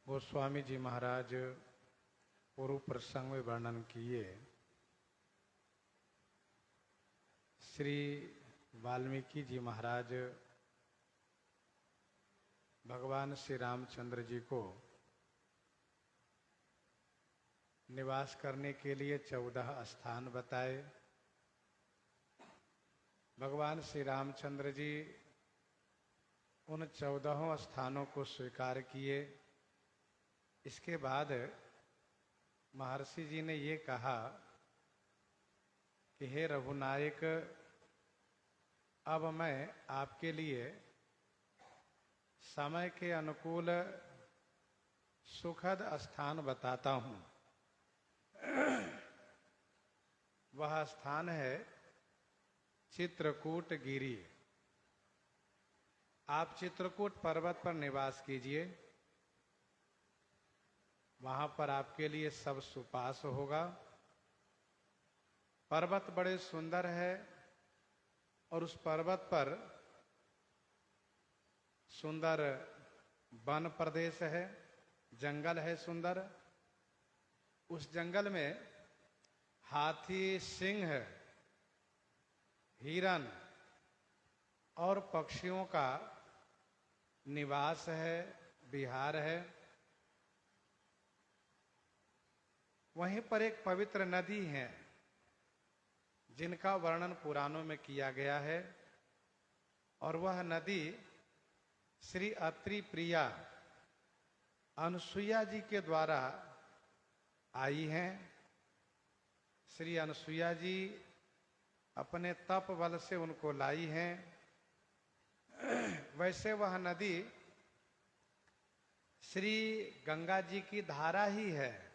गोस्वामी जी महाराज पूर्व प्रसंग में वर्णन किए। श्री वाल्मीकि जी महाराज भगवान श्री रामचंद्र जी को निवास करने के लिए 14 स्थान बताए। भगवान श्री रामचंद्र जी उन 14 स्थानों को स्वीकार किए। इसके बाद महर्षि जी ने ये कहा कि हे रघुनायक, अब मैं आपके लिए समय के अनुकूल सुखद स्थान बताता हूँ। वह स्थान है चित्रकूट गिरी। आप चित्रकूट पर्वत पर निवास कीजिए। वहां पर आपके लिए सब सुपास होगा। पर्वत बड़े सुंदर है और उस पर्वत पर सुंदर वन प्रदेश है, जंगल है सुंदर। उस जंगल में हाथी, सिंह, हिरन और पक्षियों का निवास है, विहार है। वहीं पर एक पवित्र नदी है जिनका वर्णन पुराणों में किया गया है, और वह नदी श्री अत्रि प्रिया अनुसुईया जी के द्वारा आई हैं। श्री अनुसुईया जी अपने तप बल से उनको लाई हैं। वैसे वह नदी श्री गंगा जी की धारा ही है,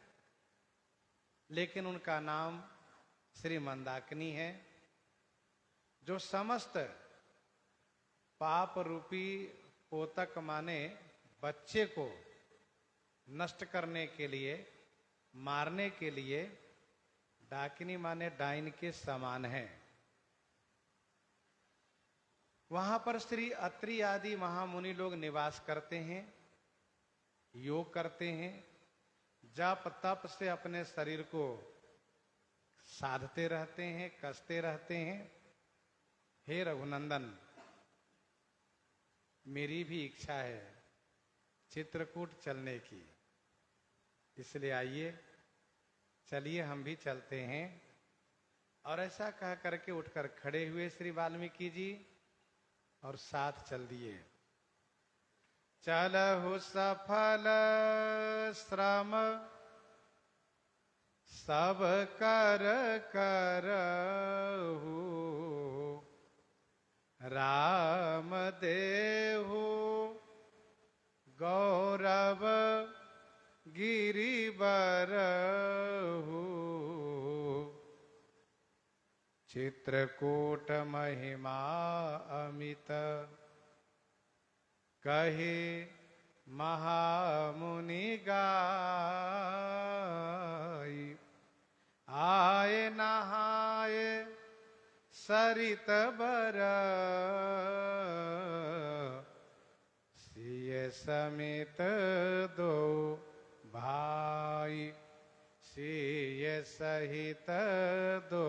लेकिन उनका नाम श्री मंदाकिनी है, जो समस्त पाप रूपी पोतक माने बच्चे को नष्ट करने के लिए, मारने के लिए, डाकिनी माने डाइन के समान है। वहां पर श्री अत्रि आदि महामुनि लोग निवास करते हैं, योग करते हैं, जप तप से अपने शरीर को साधते रहते हैं, कसते रहते हैं। हे रघुनंदन, मेरी भी इच्छा है चित्रकूट चलने की, इसलिए आइए, चलिए हम भी चलते हैं। और ऐसा कह करके उठकर खड़े हुए श्री वाल्मीकि जी और साथ चल दिए। चलहु सफल श्रम सब कर करहु, राम देहु गौरव गिरि बरहु, चित्रकूट महिमा अमित कहे महामुनि गाई, आए नहाए सरित बर, सिय समित दो भाई, सिय सहित दो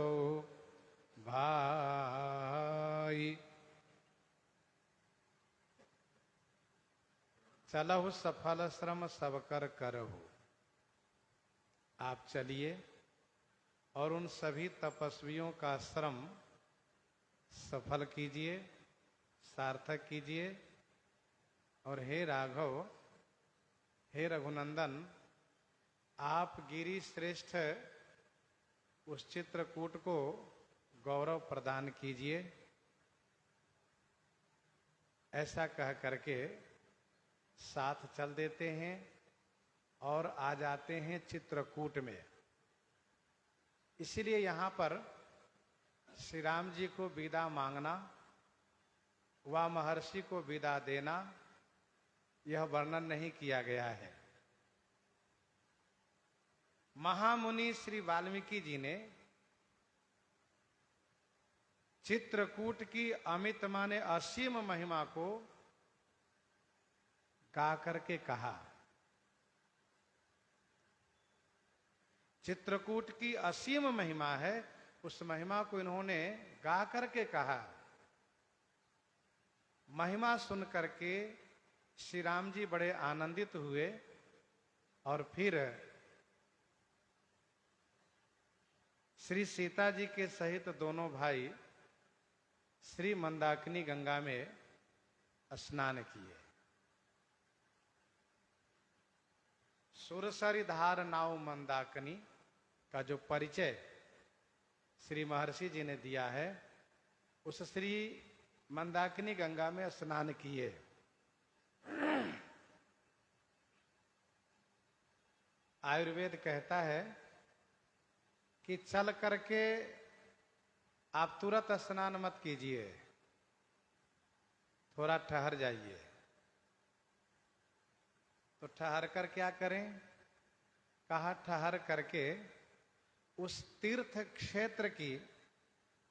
भाई। चलहु सफल श्रम सब कर करहु। आप चलिए और उन सभी तपस्वियों का श्रम सफल कीजिए, सार्थक कीजिए। और हे राघव, हे रघुनंदन, आप गिरि श्रेष्ठ उस चित्रकूट को गौरव प्रदान कीजिए। ऐसा कह करके साथ चल देते हैं और आ जाते हैं चित्रकूट में। इसीलिए यहाँ पर श्री राम जी को विदा मांगना व महर्षि को विदा देना, यह वर्णन नहीं किया गया है। महामुनि श्री वाल्मीकि जी ने चित्रकूट की अमित माने असीम महिमा को गा करके कहा। चित्रकूट की असीम महिमा है, उस महिमा को इन्होंने गा करके कहा। महिमा सुन करके श्री राम जी बड़े आनंदित हुए और फिर श्री सीता जी के सहित दोनों भाई श्री मंदाकिनी गंगा में स्नान किए। सुरसरी धार नाव मंदाकिनी का जो परिचय श्री महर्षि जी ने दिया है, उस श्री मंदाकिनी गंगा में स्नान किए। आयुर्वेद कहता है कि चल करके आप तुरंत स्नान मत कीजिए, थोड़ा ठहर जाइए। तो ठहर कर क्या करें? कहा ठहर करके उस तीर्थ क्षेत्र की,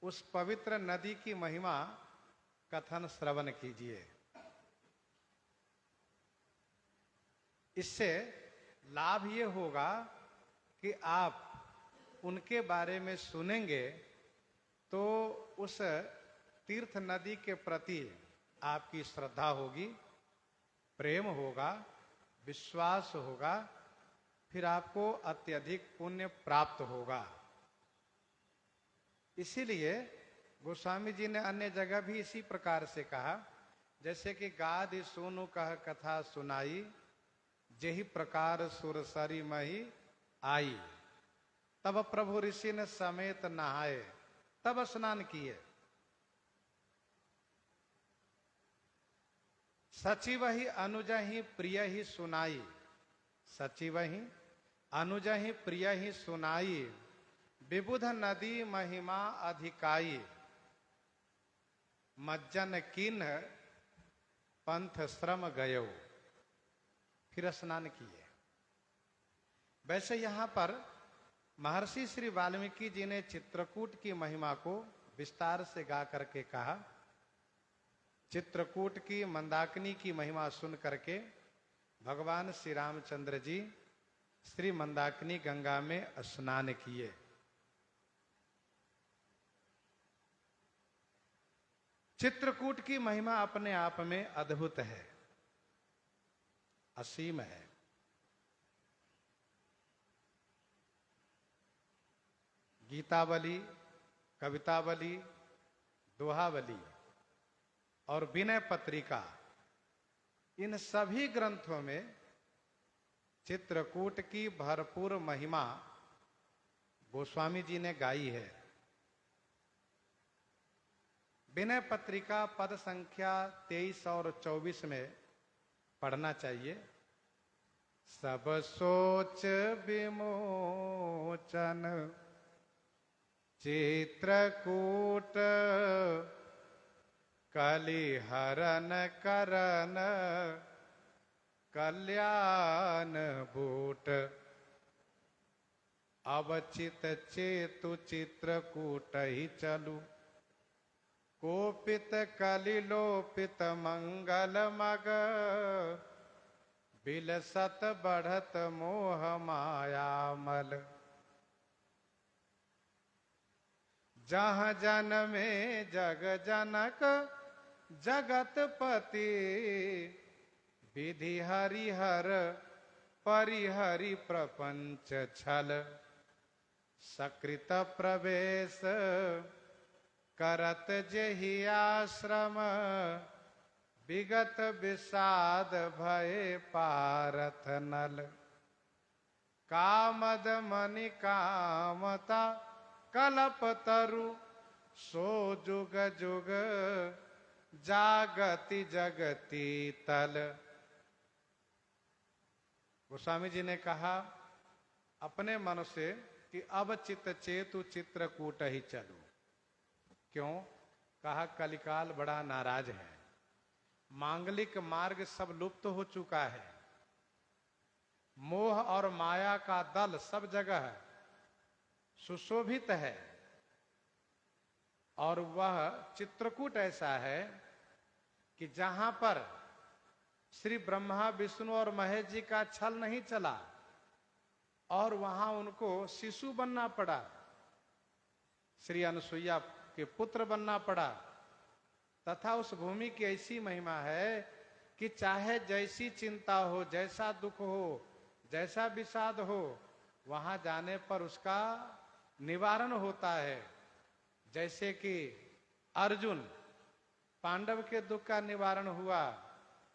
उस पवित्र नदी की महिमा कथन श्रवण कीजिए। इससे लाभ ये होगा कि आप उनके बारे में सुनेंगे तो उस तीर्थ नदी के प्रति आपकी श्रद्धा होगी, प्रेम होगा, विश्वास होगा, फिर आपको अत्यधिक पुण्य प्राप्त होगा। इसीलिए गोस्वामी जी ने अन्य जगह भी इसी प्रकार से कहा, जैसे कि गादि सोनु कह कथा सुनाई, जेहि प्रकार सुरसरी मही आई। तब प्रभु ऋषि ने समेत नहाए, तब स्नान किए। सचिव ही अनुज ही प्रिय ही सुनाई, सचिव ही अनुज ही प्रिय ही सुनाई, विबुध नदी महिमा अधिकाई, मज्जन किन्ह पंथ श्रम गयो। फिर स्नान किए। वैसे यहां पर महर्षि श्री वाल्मीकि जी ने चित्रकूट की महिमा को विस्तार से गा करके कहा। चित्रकूट की मंदाकिनी की महिमा सुन करके भगवान श्री रामचंद्र जी श्री मंदाकिनी गंगा में स्नान किए। चित्रकूट की महिमा अपने आप में अद्भुत है, असीम है। गीतावली, कवितावली, दोहावली और विनय पत्रिका, इन सभी ग्रंथों में चित्रकूट की भरपूर महिमा गोस्वामी जी ने गाई है। विनय पत्रिका पद संख्या 23 और 24 में पढ़ना चाहिए। सब सोच विमोचन चित्रकूट, कलिहरन करन कल्याण बूट, अवचित चेतु चित्रकूट ही चलू, कोपित कलिलोपित मंगल मग, बिलसत बढ़त मोह माया मल। जहाँ जन्मे जग जनक जगतपति, विधि हरिहर परिहरि प्रपंच छल, सकृत प्रवेश करत जेहि आश्रम, विगत विषाद भय पारथ नल। कामद मनि कामता कलप तरु, सो जुग जुग जागति जगति तल। गोस्वामी जी ने कहा अपने मन से कि अब चित चेतु चित्रकूट ही चलूं। क्यों? कहा कलिकाल बड़ा नाराज है, मांगलिक मार्ग सब लुप्त हो चुका है, मोह और माया का दल सब जगह सुशोभित है। और वह चित्रकूट ऐसा है कि जहां पर श्री ब्रह्मा विष्णु और महेश जी का छल नहीं चला और वहां उनको शिशु बनना पड़ा, श्री अनुसुईया के पुत्र बनना पड़ा। तथा उस भूमि की ऐसी महिमा है कि चाहे जैसी चिंता हो, जैसा दुख हो, जैसा विषाद हो, वहां जाने पर उसका निवारण होता है। जैसे कि अर्जुन पांडव के दुख का निवारण हुआ,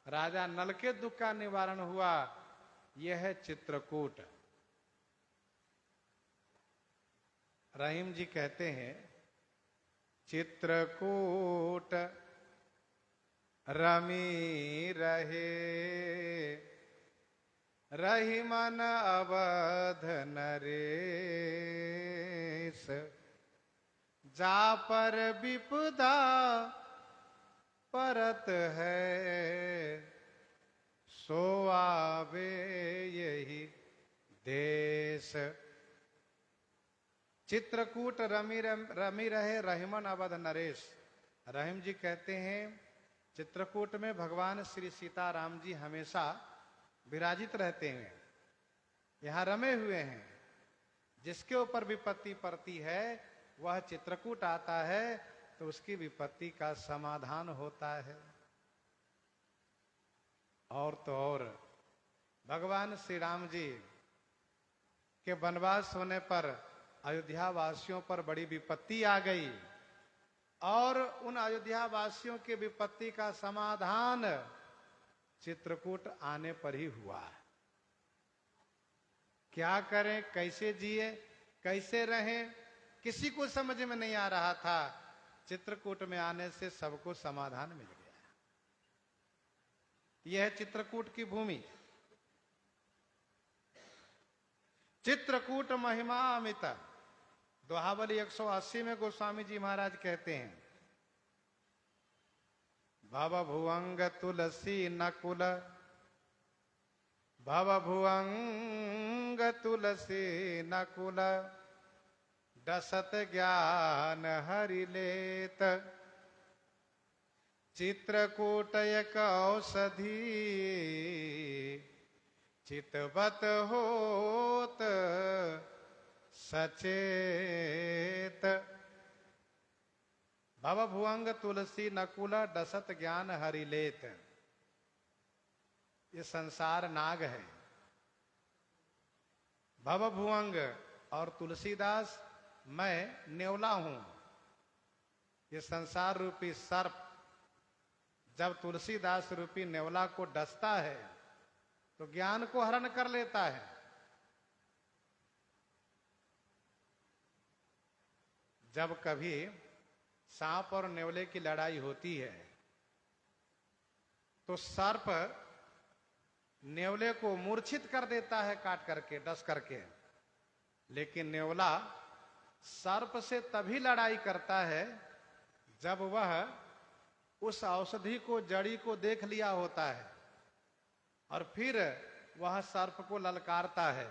राजा नल के दुख का निवारण हुआ, यह है चित्रकूट। रहीम जी कहते हैं, चित्रकूट रमी रहे, रही मन अवध नरेश, जा पर विपदा परत है, सो आवे यही देश। चित्रकूट रमी रहे, रहीमन अवध नरेश। रहीम जी कहते हैं, चित्रकूट में भगवान श्री सीताराम जी हमेशा विराजित रहते हैं, यहाँ रमे हुए हैं। जिसके ऊपर विपत्ति पड़ती है वह चित्रकूट आता है तो उसकी विपत्ति का समाधान होता है। और तो और भगवान श्री राम जी के वनवास होने पर अयोध्या वासियों पर बड़ी विपत्ति आ गई और उन अयोध्या वासियों की विपत्ति का समाधान चित्रकूट आने पर ही हुआ। क्या करें, कैसे जिए, कैसे रहें, किसी को समझ में नहीं आ रहा था। चित्रकूट में आने से सबको समाधान मिल गया। यह है चित्रकूट की भूमि। चित्रकूट महिमा अमित, दोहावली 180 में गोस्वामी जी महाराज कहते हैं, भव भुवंग तुलसी नकुल, भव भुवंग तुलसी नकुल, दसत ज्ञान हरि लेत, चित्रकूट एक औषधि, चितवत होत सचेत। भव भुवंग तुलसी नकुल, दसत ज्ञान हरि लेत। ये संसार नाग है। भव भुवंग और तुलसीदास मैं नेवला हूं। ये संसार रूपी सर्प जब तुलसीदास रूपी नेवला को डसता है तो ज्ञान को हरण कर लेता है। जब कभी सांप और नेवले की लड़ाई होती है तो सर्प नेवले को मूर्छित कर देता है, काट करके, डस करके। लेकिन नेवला सर्प से तभी लड़ाई करता है जब वह उस औषधि को, जड़ी को देख लिया होता है और फिर वह सर्प को ललकारता है।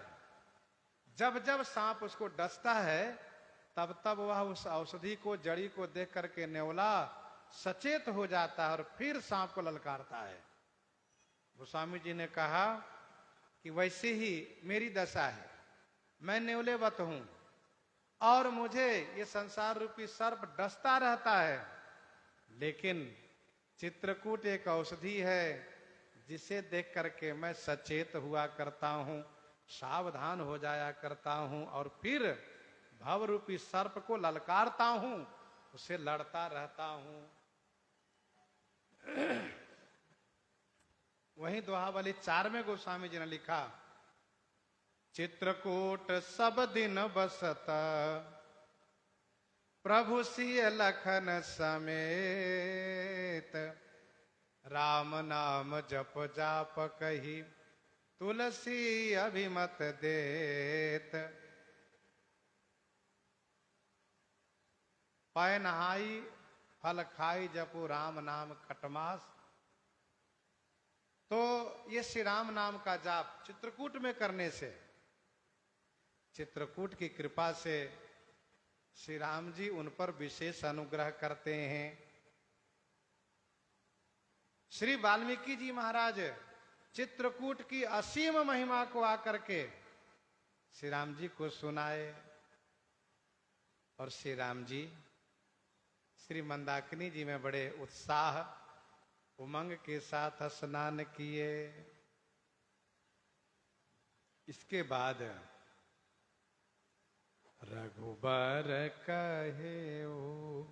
जब जब सांप उसको डसता है तब तब वह उस औषधि को, जड़ी को देख करके नेवला सचेत हो जाता है और फिर सांप को ललकारता है। गोस्वामी जी ने कहा कि वैसे ही मेरी दशा है, मैं नेवलेवत हूं और मुझे ये संसार रूपी सर्प डसता रहता है, लेकिन चित्रकूट एक औषधि है जिसे देख करके मैं सचेत हुआ करता हूं, सावधान हो जाया करता हूं और फिर भव रूपी सर्प को ललकारता हूं, उसे लड़ता रहता हूं। वहीं दोहावली 4 में गोस्वामी जी ने लिखा, चित्रकूट सब दिन बसत, प्रभु सिय लखन समेत, राम नाम जप जाप कही, तुलसी अभिमत देत। पै नहाई फल खाई, जपू राम नाम खटमास। तो ये श्री राम नाम का जाप चित्रकूट में करने से, चित्रकूट की कृपा से श्री राम जी उन पर विशेष अनुग्रह करते हैं। श्री वाल्मीकि जी महाराज चित्रकूट की असीम महिमा को आकर के श्री राम जी को सुनाए और श्री राम जी श्री मंदाकिनी जी में बड़े उत्साह उमंग के साथ स्नान किए। इसके बाद रघुबर कहे ओ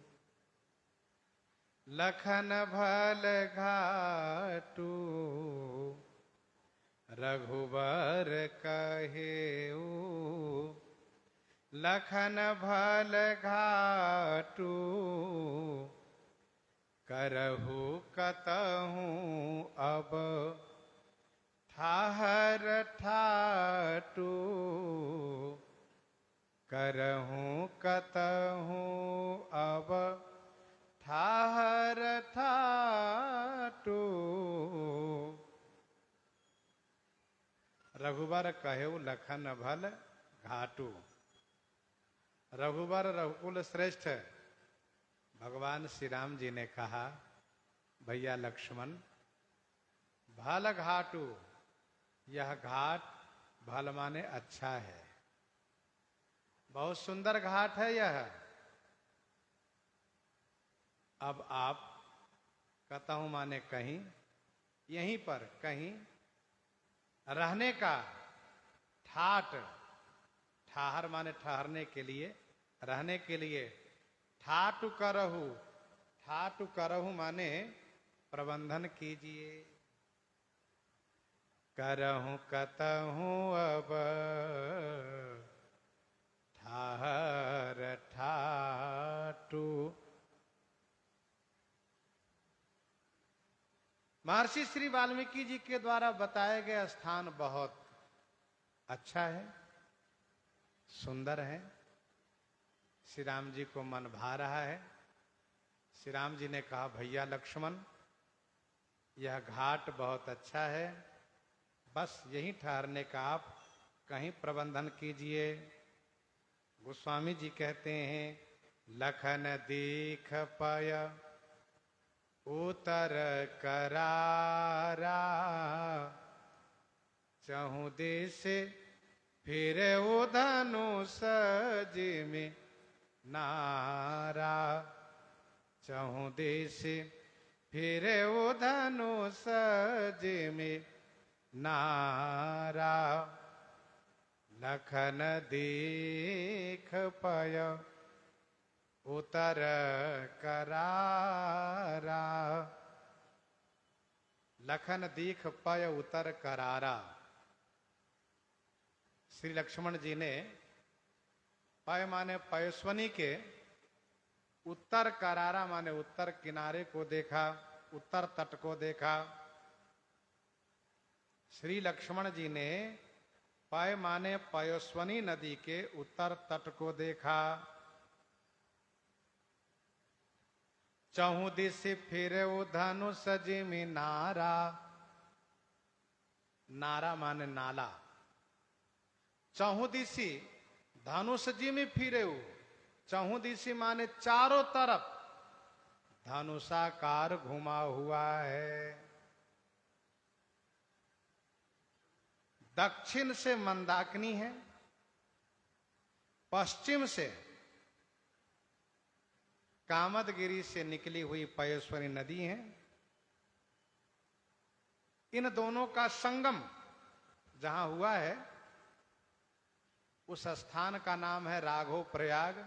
लखन भल घाटू, रघुबर कहे ओ लखन भल घाटू, करहु कतहु अब ठाहर ठाटू, करहु कतहु अब ठाहर ठाटू। रघुबर कहेउ लखन भल घाटू। रघुबर रघुकुल श्रेष्ठ भगवान श्री राम जी ने कहा, भैया लक्ष्मण, भल घाटू, यह घाट, भल माने अच्छा है, बहुत सुंदर घाट है यह। अब आप कतहु माने कहीं, यहीं पर कहीं रहने का, ठाट, ठाहर माने ठहरने के लिए, रहने के लिए, ठाटु करहु, ठाटु करहु माने प्रबंधन कीजिए। करहु कतहु अब ठाहर ठाटू। महर्षि श्री वाल्मीकि जी के द्वारा बताए गए स्थान बहुत अच्छा है, सुंदर है। श्री राम जी को मन भा रहा है। श्री राम जी ने कहा, भैया लक्ष्मण, यह घाट बहुत अच्छा है, बस यहीं ठहरने का आप कहीं प्रबंधन कीजिए। गोस्वामी जी कहते हैं, लखन दीख पय उतर करारा, चहु देश फिर वो धनुष जिमि नारा, चहु देश फिर वो धनुष जिमि नारा, लखन दीख पय उतर करारा। लखन दीख पय उतर करारा। श्री लक्ष्मण जी ने पय माने पयस्वनी के, उत्तर करारा माने उत्तर किनारे को देखा, उत्तर तट को देखा। श्री लक्ष्मण जी ने पय माने पयस्वनी नदी के उत्तर तट को देखा। चहु दिश फिरे धनुष जिमि नारा, नारा माने नाला। चहु दिशी धनुष जिमि फिरे, चहु दिशी माने चारों तरफ धनुषाकार घुमा हुआ है। दक्षिण से मंदाकिनी है, पश्चिम से कामदगिरी से निकली हुई पयस्वनी नदी है। इन दोनों का संगम जहां हुआ है, उस स्थान का नाम है राघव प्रयाग।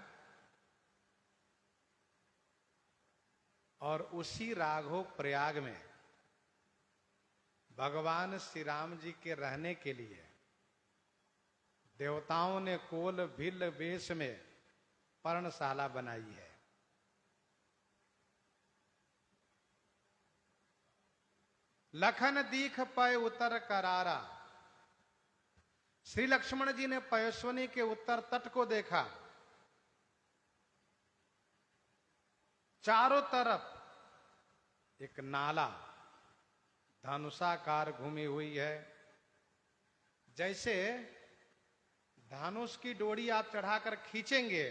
और उसी राघव प्रयाग में भगवान श्री राम जी के रहने के लिए देवताओं ने कोल भिल वेश में पर्णशाला बनाई है। लखन दीख पय उतर करारा। श्री लक्ष्मण जी ने पयस्वनी के उत्तर तट को देखा। चारों तरफ एक नाला धनुषाकार घूमी हुई है। जैसे धनुष की डोरी आप चढ़ाकर खींचेंगे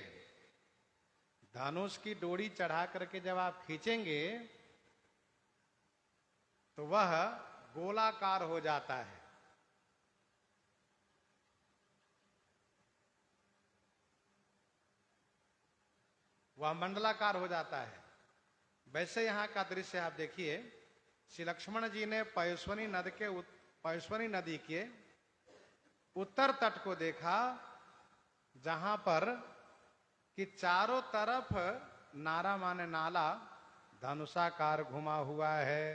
धनुष की डोरी चढ़ा करके जब आप खींचेंगे तो वह गोलाकार हो जाता है। वह मंडलाकार हो जाता है। वैसे यहां का दृश्य आप देखिए, श्री लक्ष्मण जी ने पयोस्वनी नदी के उत्तर तट को देखा, जहां पर कि चारों तरफ नारा माने नाला धनुषाकार घुमा हुआ है।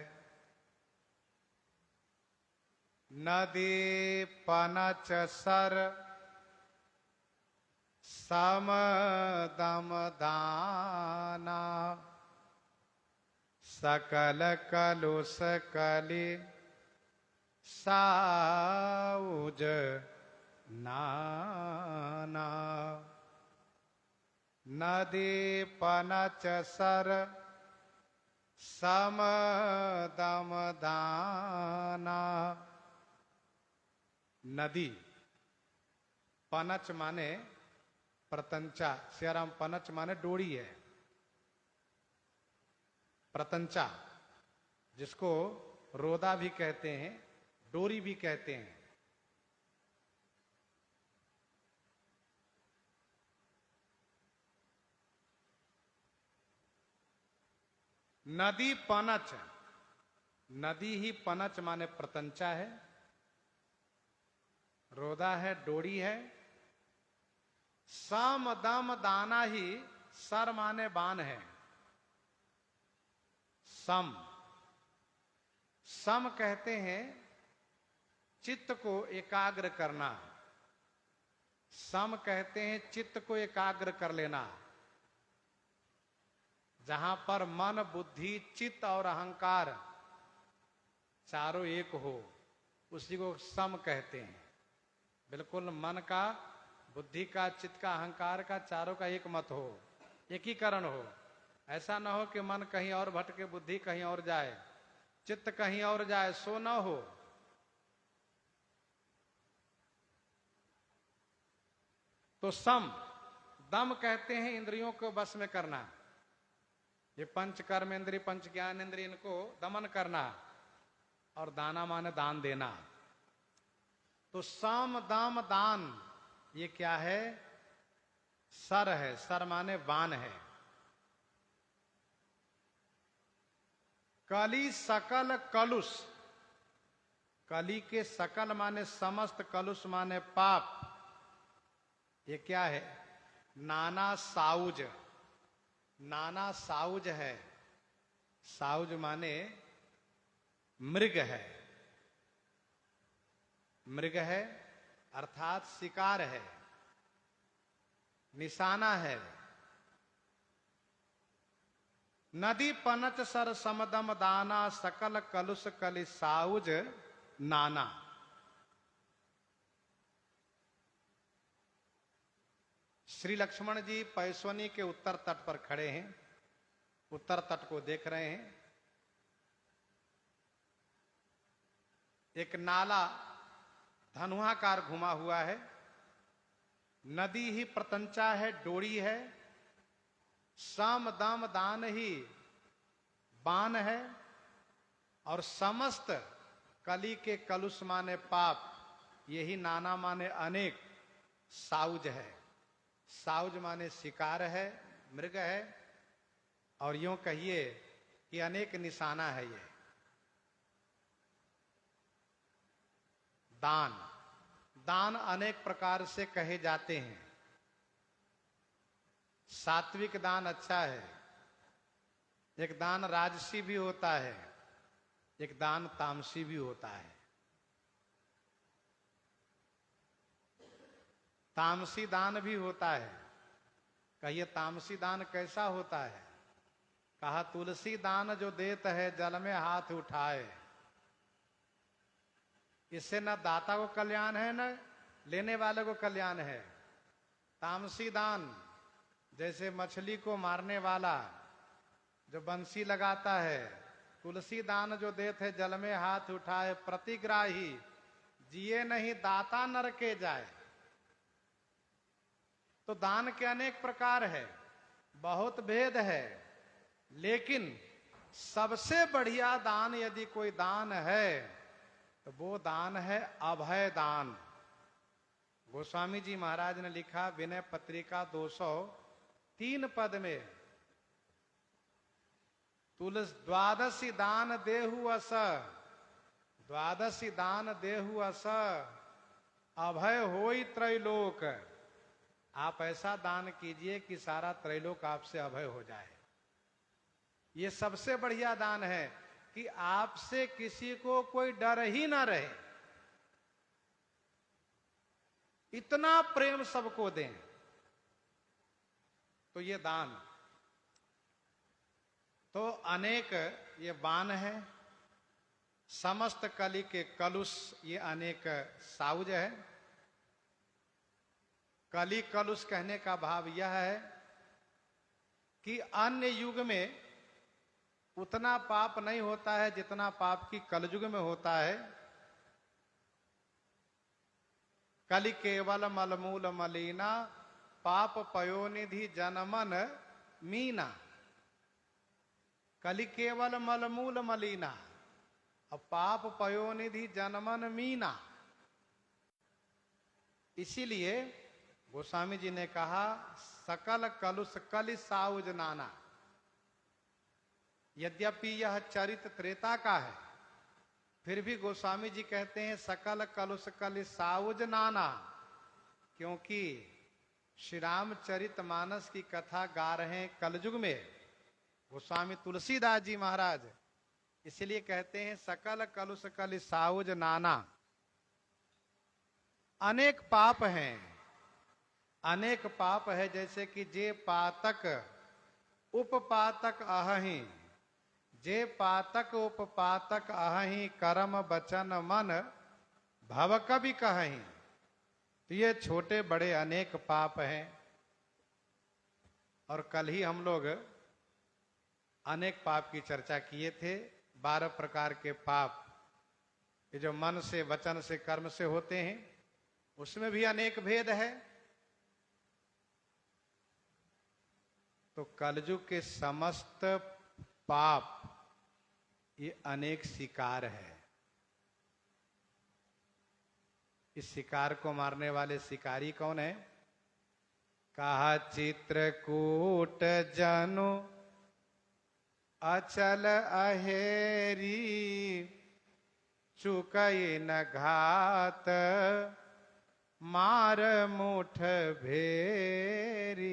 नदी पनच सर सम दम दाना सकल कलुष कलि साउज नाना। नदी पनच सर सम दम दाना। नदी पनच माने प्रतंचा, सियाराम पनच माने डोरी है। प्रतंचा जिसको रोदा भी कहते हैं, डोरी भी कहते हैं। नदी पनच, नदी ही पनच माने प्रतंचा है, रोदा है, डोरी है। सम दम दाना ही सर माने बाण है। सम, सम कहते हैं चित्त को एकाग्र करना। सम कहते हैं चित्त को एकाग्र कर लेना। जहां पर मन, बुद्धि, चित्त और अहंकार चारों एक हो, उसी को सम कहते हैं। बिल्कुल मन का, बुद्धि का, चित्त का, अहंकार का, चारों का एक मत हो, एकीकरण हो। ऐसा ना हो कि मन कहीं और भटके, बुद्धि कहीं और जाए, चित्त कहीं और जाए, सो न हो। तो सम, दम कहते हैं इंद्रियों को बस में करना। ये पंच कर्म इंद्रिय, पंच ज्ञान इंद्रिय, इनको दमन करना। और दाना माने दान देना। तो सम दम दान ये क्या है? सर है। सर माने बाण है। कली सकल कलुष, कली के सकल माने समस्त, कलुष माने पाप। ये क्या है? नाना साउज, नाना साउज है। साउज माने मृग है। मृग है अर्थात शिकार है, निशाना है। नदी पनच सर समदम दाना सकल कलुष कलि साउज नाना। श्री लक्ष्मण जी पयोस्वनी के उत्तर तट पर खड़े हैं, उत्तर तट को देख रहे हैं। एक नाला धनुआकार घुमा हुआ है। नदी ही प्रतंचा है, डोरी है। सम दम दान ही बाण है। और समस्त कली के कलुष माने पाप, यही नाना माने अनेक, साउज है। साउज माने शिकार है, मृग है। और यूं कहिए कि अनेक निशाना है ये। दान, दान अनेक प्रकार से कहे जाते हैं। सात्विक दान अच्छा है, एक दान राजसी भी होता है, एक दान तामसी भी होता है। तामसी दान भी होता है। कहिए तामसी दान कैसा होता है? कहा तुलसी दान जो देत है जल में हाथ उठाए। इससे न दाता को कल्याण है, न लेने वाले को कल्याण है। तामसी दान जैसे मछली को मारने वाला जो बंसी लगाता है, तुलसी दान जो देत है जल में हाथ उठाए, प्रतिग्राही जिए नहीं दाता नर के जाए। तो दान के अनेक प्रकार है। बहुत भेद है, लेकिन सबसे बढ़िया दान यदि कोई दान है तो वो दान है अभय दान। गोस्वामी जी महाराज ने लिखा विनय पत्रिका 203 पद में, द्वादशी दान देहु अस, द्वादशी दान देहु अस, अभय होई त्रैलोक। आप ऐसा दान कीजिए कि सारा त्रैलोक आपसे अभय हो जाए। ये सबसे बढ़िया दान है कि आपसे किसी को कोई डर ही ना रहे, इतना प्रेम सबको दें, तो ये दान। तो अनेक ये बाण है, समस्त कली के कलुष ये अनेक साउज है। कली कलुष कहने का भाव यह है कि अन्य युग में उतना पाप नहीं होता है जितना पाप की कलयुग में होता है। कलि केवल मलमूल मलीना, पाप पयोनिधि जनमन मीना। कलि केवल मलमूल मलीना, अब पाप पयोनिधि जनमन मीना। इसीलिए गोस्वामी जी ने कहा सकल कलुष कलि साउज नाना। यद्यपि यह चरित त्रेता का है, फिर भी गोस्वामी जी कहते हैं सकल कलुष कलि साउज नाना, क्योंकि श्री रामचरित मानस की कथा गा रहे हैं कलयुग में गोस्वामी तुलसीदास जी महाराज, इसलिए कहते हैं सकल कलुष कलि साउज नाना। अनेक पाप हैं, अनेक पाप है, जैसे कि जे पातक उपपातक अहि, जे पातक उपपातक अहि, कर्म वचन मन भव कवि कहि। तो ये छोटे बड़े अनेक पाप हैं। और कल ही हम लोग अनेक पाप की चर्चा किए थे। 12 प्रकार के पाप ये जो मन से वचन से कर्म से होते हैं, उसमें भी अनेक भेद है। तो कलयुग के समस्त पाप ये अनेक शिकार है। इस शिकार को मारने वाले शिकारी कौन है? कहा चित्रकूट जनु अचल अहेरी, चुकई न घात मार मुठ भेरी।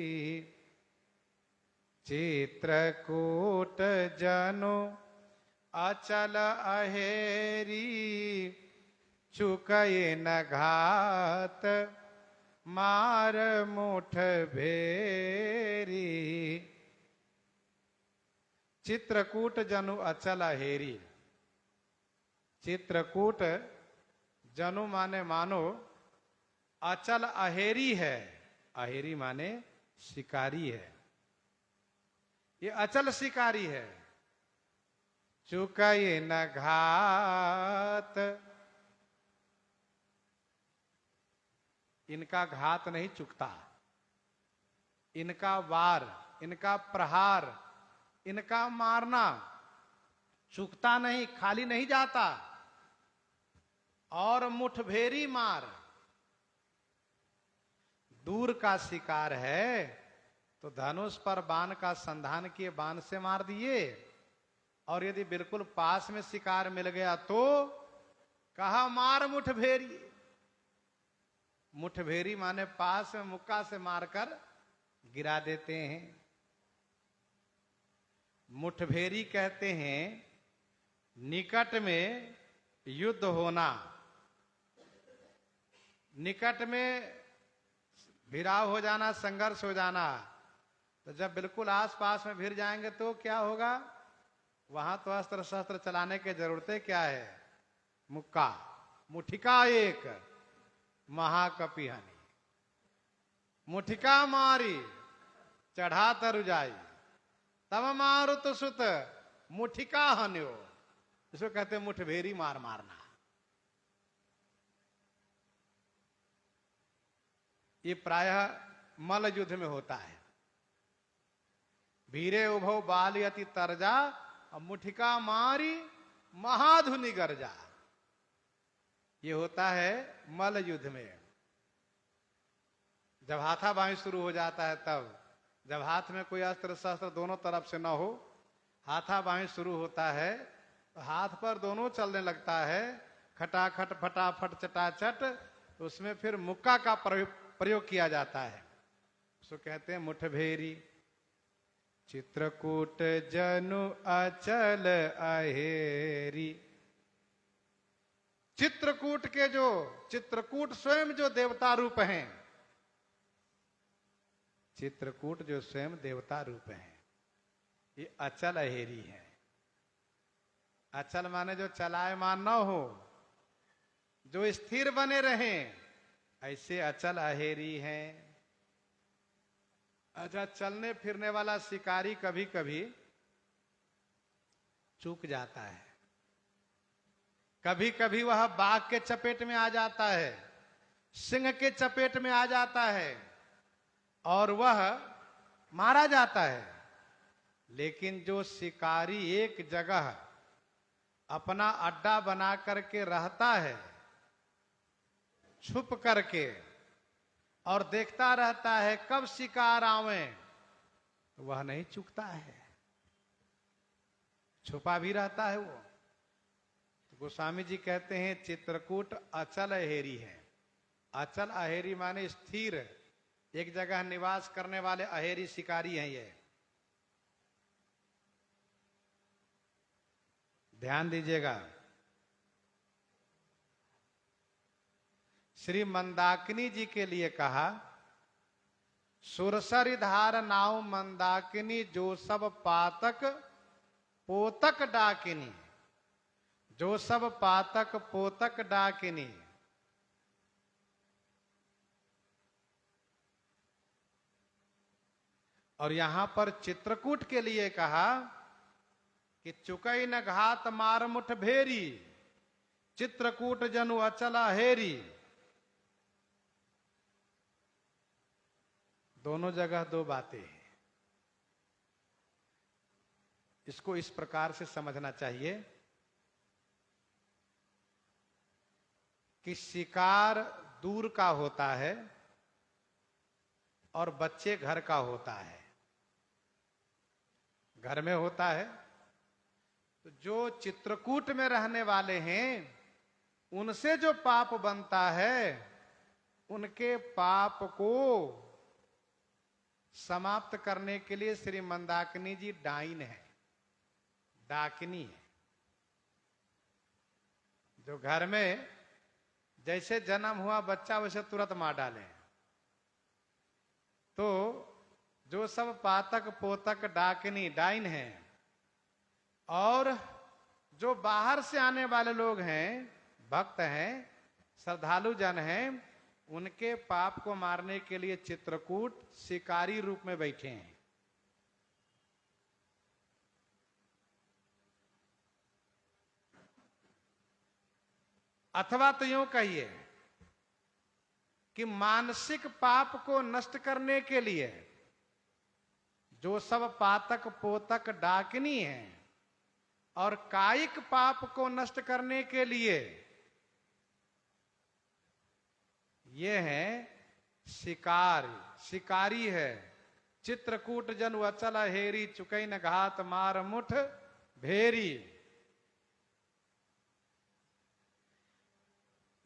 चित्रकूट जनु अचल अहेरी, चुकई न घात मार मुठ भेरी। चित्रकूट जनु अचल अहेरी। चित्रकूट जनु माने मानो, अचल अहेरी है, अहेरी माने शिकारी है, ये अचल शिकारी है। चुकई न घात, इनका घात नहीं चुकता, इनका वार, इनका प्रहार, इनका मारना चुकता नहीं, खाली नहीं जाता। और मुठभेरी मार, दूर का शिकार है तो धनुष पर बाण का संधान किए बाण से मार दिए, और यदि बिल्कुल पास में शिकार मिल गया तो कहा मार मुठभेरी। मुठभेरी माने पास में मुक्का से मारकर गिरा देते हैं। मुठभेरी कहते हैं निकट में युद्ध होना, निकट में भिड़ाव हो जाना, संघर्ष हो जाना। तो जब बिल्कुल आसपास में भिड़ जाएंगे तो क्या होगा? वहां तो अस्त्र शस्त्र चलाने की जरूरतें क्या है? मुक्का, मुठिका एक महाकपिहनी, मुठिका मारी चढ़ा तरुजाई, तब मारुत सुत मुठिका हन्यो। इसको कहते हैं मुठभेरी मार मारना। ये प्रायः मल्ल युद्ध में होता है। भीरे उभो बाल यति तरजा, और मुठिका मारी महाधुनि गर्जा। ये होता है मल्ल युद्ध में, जब हाथापाई शुरू हो जाता है तब, जब हाथ में कोई अस्त्र शस्त्र दोनों तरफ से न हो, हाथापाई शुरू होता है तो हाथ पर दोनों चलने लगता है, खटाखट फटाफट चटाचट, तो उसमें फिर मुक्का का प्रयोग किया जाता है, उसको कहते हैं मुठभेरी। चित्रकूट जनु अचल अहेरी। चित्रकूट के जो, चित्रकूट स्वयं जो देवता रूप हैं, चित्रकूट जो स्वयं देवता रूप हैं, ये अचल अहेरी है। अचल माने जो चलायमान न हो, जो स्थिर बने रहें, ऐसे अचल अहेरी हैं। अच्छा, चलने फिरने वाला शिकारी कभी कभी चूक जाता है, कभी कभी वह बाघ के चपेट में आ जाता है, सिंह के चपेट में आ जाता है और वह मारा जाता है। लेकिन जो शिकारी एक जगह अपना अड्डा बना करके रहता है, छुप करके, और देखता रहता है कब शिकार आवे, तो वह नहीं चूकता है, छुपा भी रहता है वो। तो गोस्वामी जी कहते हैं चित्रकूट अचल अहेरी है। अचल अहेरी माने स्थिर, एक जगह निवास करने वाले अहेरी शिकारी हैं ये। ध्यान दीजिएगा, श्री मंदाकिनी जी के लिए कहा, सुरसरि धार नाव मंदाकिनी, जो सब पातक पोतक डाकिनी, जो सब पातक पोतक डाकिनी। और यहां पर चित्रकूट के लिए कहा कि चुकई न घात मार मुठ भेरी, चित्रकूट जनु अचला हेरी। दोनों जगह दो बातें हैं, इसको इस प्रकार से समझना चाहिए कि शिकार दूर का होता है और बच्चे घर का होता है। घर में होता है तो जो चित्रकूट में रहने वाले हैं, उनसे जो पाप बनता है, उनके पाप को समाप्त करने के लिए श्री मंदाकिनी जी डाइन है, डाकिनी है। जो घर में जैसे जन्म हुआ बच्चा वैसे तुरंत मार डाले, तो जो सब पातक पोतक डाकिनी डाइन है, और जो बाहर से आने वाले लोग हैं, भक्त हैं, श्रद्धालु जन हैं, उनके पाप को मारने के लिए चित्रकूट शिकारी रूप में बैठे हैं। अथवा तो यूं कहिए कि मानसिक पाप को नष्ट करने के लिए जो सब पातक पोतक डाकिनी हैं, और कायिक पाप को नष्ट करने के लिए ये है शिकारी, शिकारी है। चित्रकूट जनु अचल हेरी, चुकई न घात मार मुठ भेरी।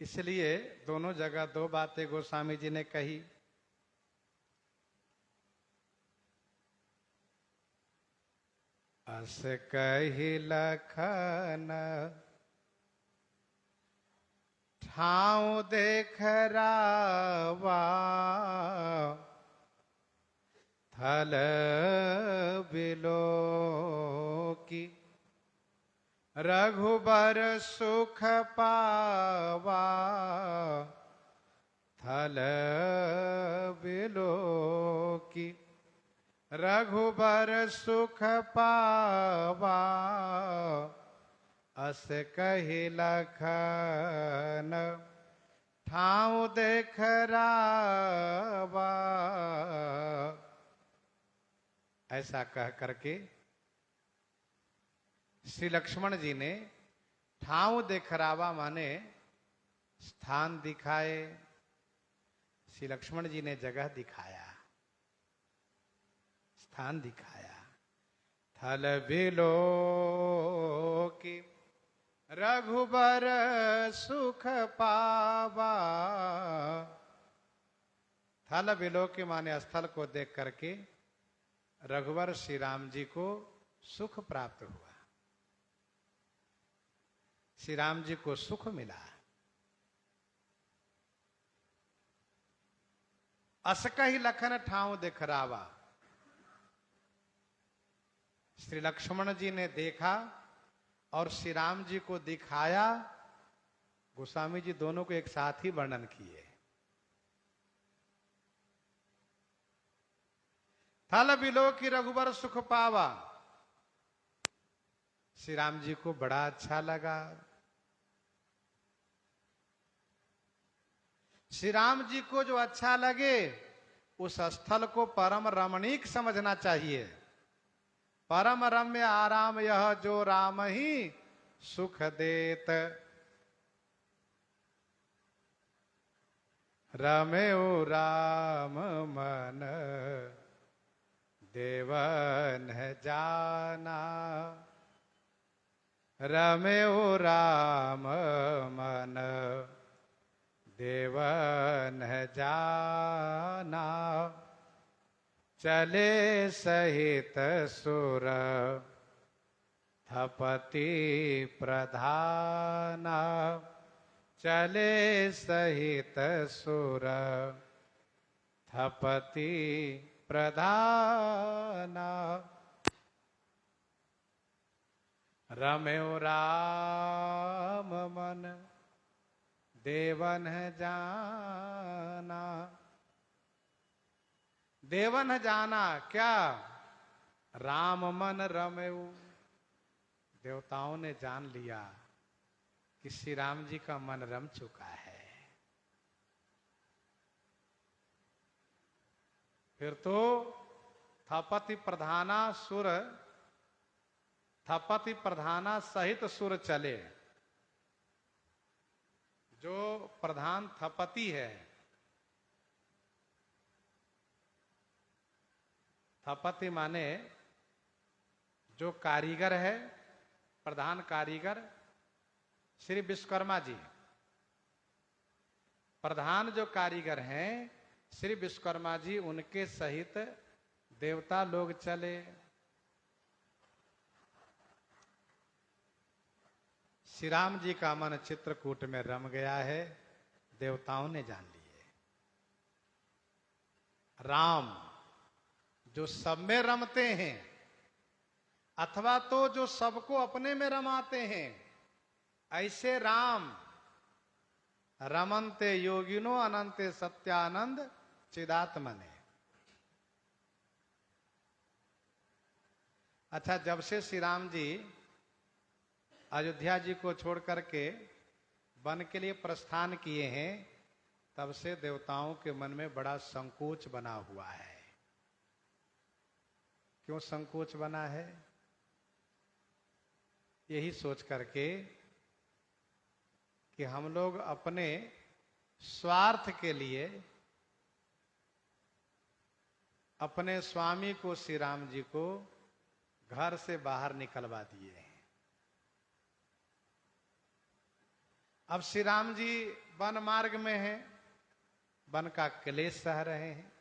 इसलिए दोनों जगह दो बातें गोस्वामी जी ने कही। अस कही लखन ठाव देख रावा, थल बिलो की रघुबर सुख पावा, थल बिलो की रघुबर सुख पावा। अस कही लखन ठाव देख रावा। ऐसा कह करके श्री लक्ष्मण जी ने ठाव देखरावा माने स्थान दिखाए। श्री लक्ष्मण जी ने जगह दिखाया, स्थान दिखाया। थल बिलो की रघुबर सुख पावा। थल बिलो के माने स्थल को देख करके रघुवर श्री राम जी को सुख प्राप्त हुआ, श्री राम जी को सुख मिला। असकहि लखन ठाव दिखरावा। श्री लक्ष्मण जी ने देखा और श्री राम जी को दिखाया। गोस्वामी जी दोनों को एक साथ ही वर्णन किए। थल बिलो की रघुबर सुख पावा। श्री राम जी को बड़ा अच्छा लगा। श्री राम जी को जो अच्छा लगे उस स्थल को परम रमणीक समझना चाहिए। परम रम्य आराम यह जो राम ही सुख देत। रमेउ राम मन देवन जाना। रमेउ राम मन देवन जाना। चले सहित सुर थपति प्रधाना। चले सहित सुर थपति प्रधाना। रमेउ राम मन देवन जाना। देवन जाना क्या? राम मन रमेउ। देवताओं ने जान लिया कि श्री राम जी का मन रम चुका है। फिर तो थपति प्रधाना सुर, थपति प्रधाना सहित सुर चले। जो प्रधान थपति है, थपति माने जो कारीगर है, प्रधान कारीगर श्री विश्वकर्मा जी। प्रधान जो कारीगर हैं श्री विश्वकर्मा जी, उनके सहित देवता लोग चले। श्री राम जी का मन चित्रकूट में रम गया है, देवताओं ने जान लिए। राम जो सब में रमते हैं अथवा तो जो सबको अपने में रमाते हैं, ऐसे राम रमन्ते योगिनो अनंते सत्यानंद चिदात्मने। अच्छा, जब से श्री राम जी अयोध्या जी को छोड़ करके वन के लिए प्रस्थान किए हैं, तब से देवताओं के मन में बड़ा संकोच बना हुआ है। क्यों संकोच बना है? यही सोच करके कि हम लोग अपने स्वार्थ के लिए अपने स्वामी को, श्री राम जी को घर से बाहर निकलवा दिए हैं। अब श्री राम जी वन मार्ग में हैं, वन का क्लेश सह रहे हैं।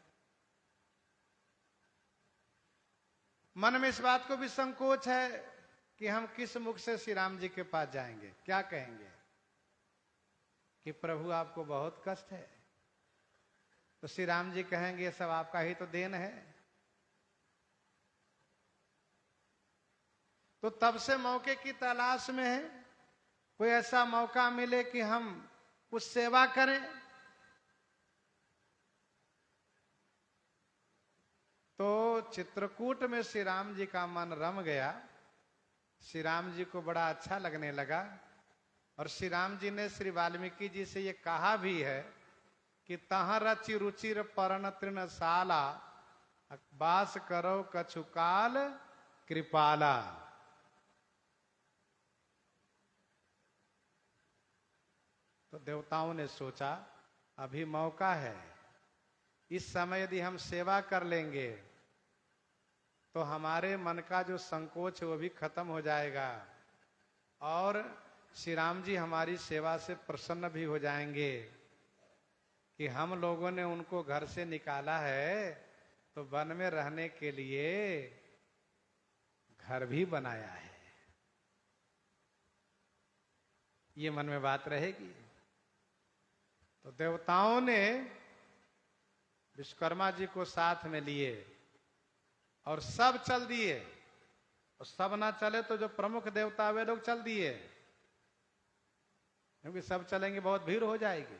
मन में इस बात को भी संकोच है कि हम किस मुख से श्री राम जी के पास जाएंगे, क्या कहेंगे कि प्रभु आपको बहुत कष्ट है। तो श्री राम जी कहेंगे ये सब आपका ही तो देन है। तो तब से मौके की तलाश में है, कोई ऐसा मौका मिले कि हम कुछ सेवा करें। तो चित्रकूट में श्री राम जी का मन रम गया। श्री राम जी को बड़ा अच्छा लगने लगा और श्री राम जी ने श्री वाल्मीकि जी से ये कहा भी है कि तह रचि रुचिर पर्ण तृण साला बास करो कछु काल कृपाला। तो देवताओं ने सोचा अभी मौका है, इस समय यदि हम सेवा कर लेंगे तो हमारे मन का जो संकोच है वो भी खत्म हो जाएगा और श्री राम जी हमारी सेवा से प्रसन्न भी हो जाएंगे कि हम लोगों ने उनको घर से निकाला है तो वन में रहने के लिए घर भी बनाया है। ये मन में बात रहेगी। तो देवताओं ने विश्वकर्मा जी को साथ में लिए और सब चल दिए। और सब ना चले तो जो प्रमुख देवता वे लोग चल दिए, क्योंकि सब चलेंगे बहुत भीड़ हो जाएगी,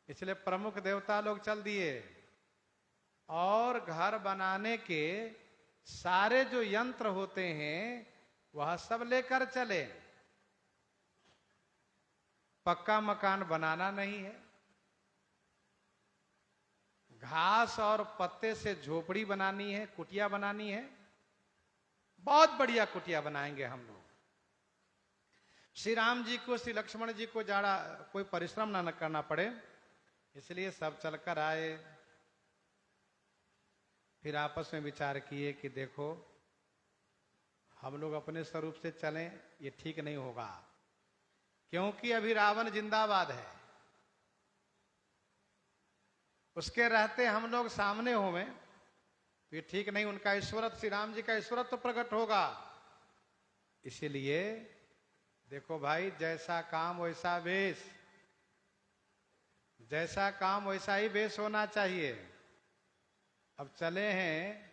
इसलिए प्रमुख देवता लोग चल दिए। और घर बनाने के सारे जो यंत्र होते हैं वह सब लेकर चले। पक्का मकान बनाना नहीं है, घास और पत्ते से झोपड़ी बनानी है, कुटिया बनानी है। बहुत बढ़िया कुटिया बनाएंगे हम लोग। श्री राम जी को, श्री लक्ष्मण जी को ज्यादा कोई परिश्रम ना करना पड़े, इसलिए सब चलकर आए। फिर आपस में विचार किए कि देखो हम लोग अपने स्वरूप से चलें ये ठीक नहीं होगा, क्योंकि अभी रावण जिंदाबाद है। उसके रहते हम लोग सामने होवे तो ये ठीक नहीं, उनका ईश्वरत्व, श्री राम जी का ईश्वरत्व तो प्रकट होगा। इसीलिए देखो भाई, जैसा काम वैसा वेश, जैसा काम वैसा ही वेश होना चाहिए। अब चले हैं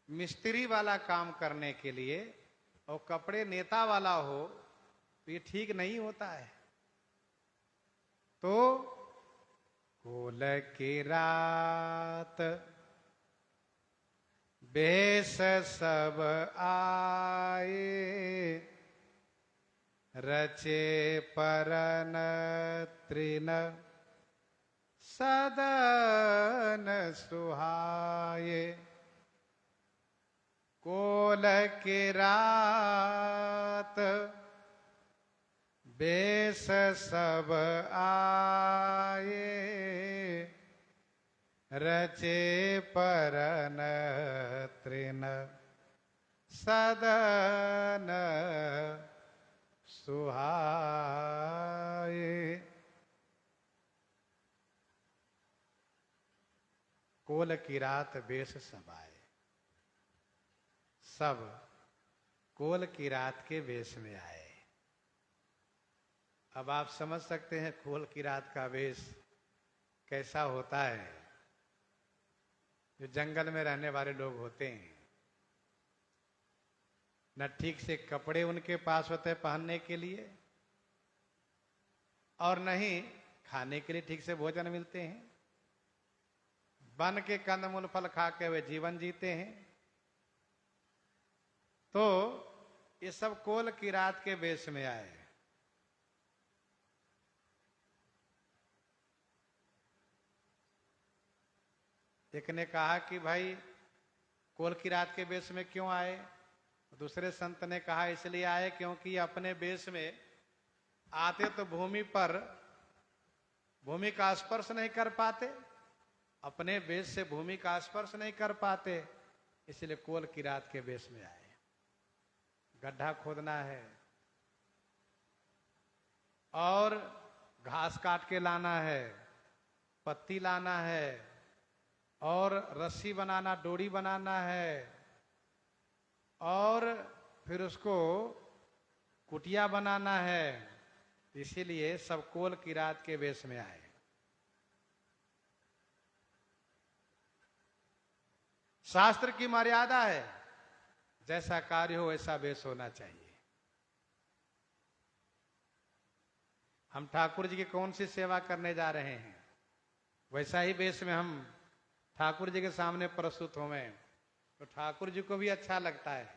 मिस्त्री वाला काम करने के लिए और कपड़े नेता वाला हो तो ये ठीक नहीं होता है। तो कोल की रात बेस सब आए, रचे परन तृण सदन सुहाए। कोल की रात बेस सब आए, रचे परन तृण सदन सुहाए। कोल की रात बेस सब आए, सब कोल की रात के वेश में आए। अब आप समझ सकते हैं कोल की रात का वेश कैसा होता है। जो जंगल में रहने वाले लोग होते हैं, न ठीक से कपड़े उनके पास होते हैं पहनने के लिए, और नहीं खाने के लिए ठीक से भोजन मिलते हैं। वन के कंदमूल फल खा के वे जीवन जीते हैं। तो ये सब कोल की रात के वेश में आए। एक ने कहा कि भाई कोल की रात के वेश में क्यों आए? दूसरे संत ने कहा इसलिए आए क्योंकि अपने वेश में आते तो भूमि पर भूमि का स्पर्श नहीं कर पाते, अपने वेश से भूमि का स्पर्श नहीं कर पाते, इसलिए कोल की रात के वेश में आए। गड्ढा खोदना है और घास काट के लाना है, पत्ती लाना है और रस्सी बनाना, डोरी बनाना है और फिर उसको कुटिया बनाना है। इसीलिए सब कोल की रात के वेश में आए। शास्त्र की मर्यादा है, जैसा कार्य हो वैसा वेश होना चाहिए। हम ठाकुर जी की कौन सी सेवा करने जा रहे हैं, वैसा ही वेश में हम ठाकुर जी के सामने प्रस्तुत होवें तो ठाकुर जी को भी अच्छा लगता है।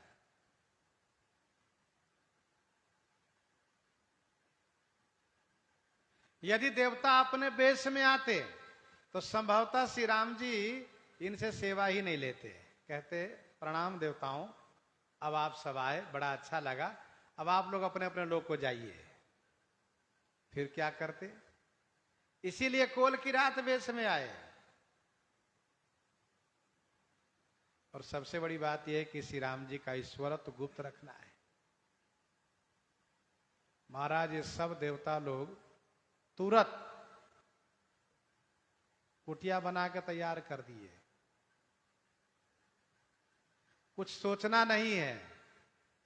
यदि देवता अपने वेश में आते तो संभवतः श्री राम जी इनसे सेवा ही नहीं लेते, कहते प्रणाम देवताओं, अब आप सब आए, बड़ा अच्छा लगा, अब आप लोग अपने अपने लोग को जाइए। फिर क्या करते? इसीलिए कोल की रात वेश में आए। और सबसे बड़ी बात यह है कि श्री राम जी का ईश्वर तो गुप्त रखना है। महाराज ये सब देवता लोग तुरंत कुटिया बना के तैयार कर दिए, कुछ सोचना नहीं है,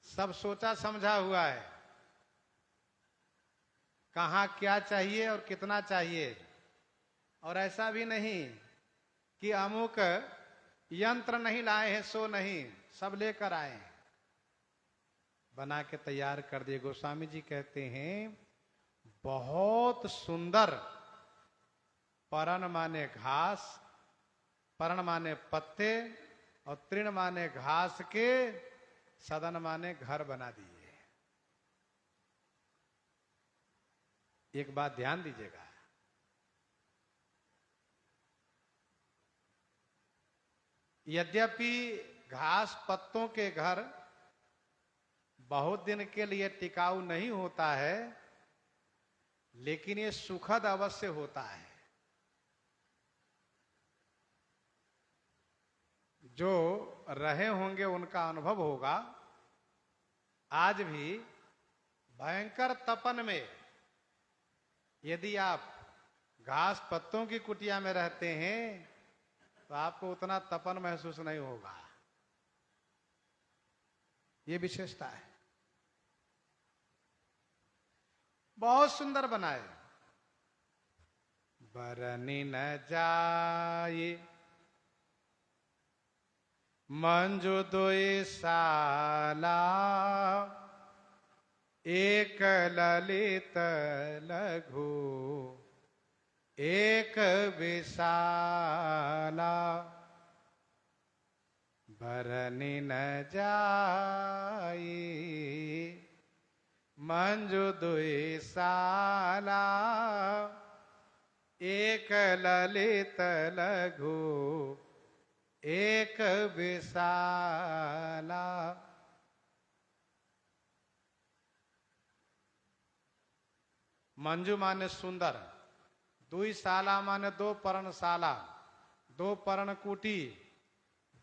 सब सोचा समझा हुआ है, कहां क्या चाहिए और कितना चाहिए। और ऐसा भी नहीं कि अमुक यंत्र नहीं लाए हैं सो नहीं, सब लेकर आए हैं, बना के तैयार कर दिए। गोस्वामी जी कहते हैं बहुत सुंदर, परण माने घास, परण माने पत्ते और तृण माने घास के, सदन माने घर बना दिए। एक बात ध्यान दीजिएगा, यद्यपि घास पत्तों के घर बहुत दिन के लिए टिकाऊ नहीं होता है, लेकिन ये सुखद अवश्य होता है। जो रहे होंगे उनका अनुभव होगा। आज भी भयंकर तपन में यदि आप घास पत्तों की कुटिया में रहते हैं तो आपको उतना तपन महसूस नहीं होगा। ये विशेषता है। बहुत सुंदर बनाए। बरनी न जाए मंजू दोई साला, एक ललित लघु एक विशाला, बरनी न जाई मंजू दुई साला, एक ललित लघु एक विशाला। मंजू माने सुंदर, दुई साला माने दो पर्णशाला, दो पर्णकुटी,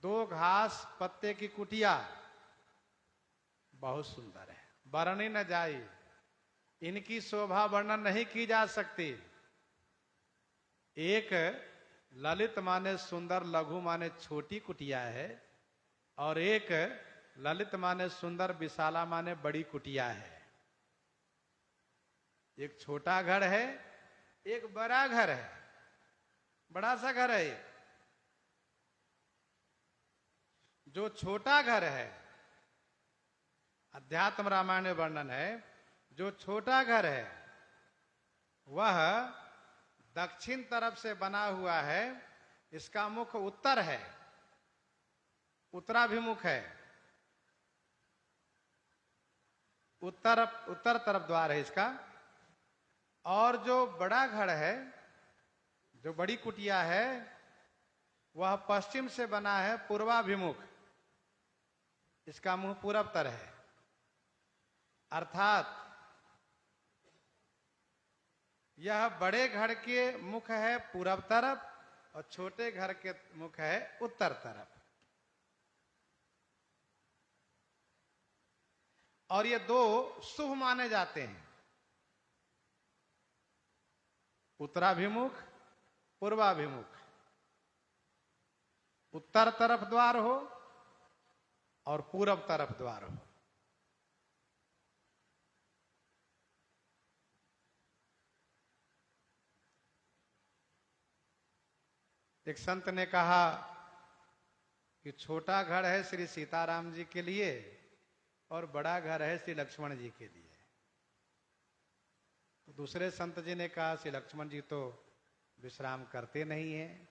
दो घास पत्ते की कुटिया, बहुत सुंदर है। वर्णि न जाई, इनकी शोभा वर्णन नहीं की जा सकती। एक ललित माने सुंदर, लघु माने छोटी कुटिया है, और एक ललित माने सुंदर, विशाला माने बड़ी कुटिया है। एक छोटा घर है, एक बड़ा घर है, बड़ा सा घर है। जो छोटा घर है, अध्यात्म रामायण में वर्णन है, जो छोटा घर है वह दक्षिण तरफ से बना हुआ है, इसका मुख उत्तर है, उत्तराभिमुख है, उत्तर तरफ द्वार है इसका। और जो बड़ा घर है, जो बड़ी कुटिया है, वह पश्चिम से बना है, पूर्वाभिमुख, इसका मुंह पूरब तर है। अर्थात यह बड़े घर के मुख है पूरब तरफ और छोटे घर के मुख है उत्तर तरफ। और ये दो शुभ माने जाते हैं, उत्तराभिमुख पूर्वाभिमुख। उत्तर तरफ द्वार हो और पूरब तरफ द्वार हो। एक संत ने कहा कि छोटा घर है श्री सीताराम जी के लिए और बड़ा घर है श्री लक्ष्मण जी के लिए। तो दूसरे संत जी ने कहा श्री लक्ष्मण जी तो विश्राम करते नहीं हैं,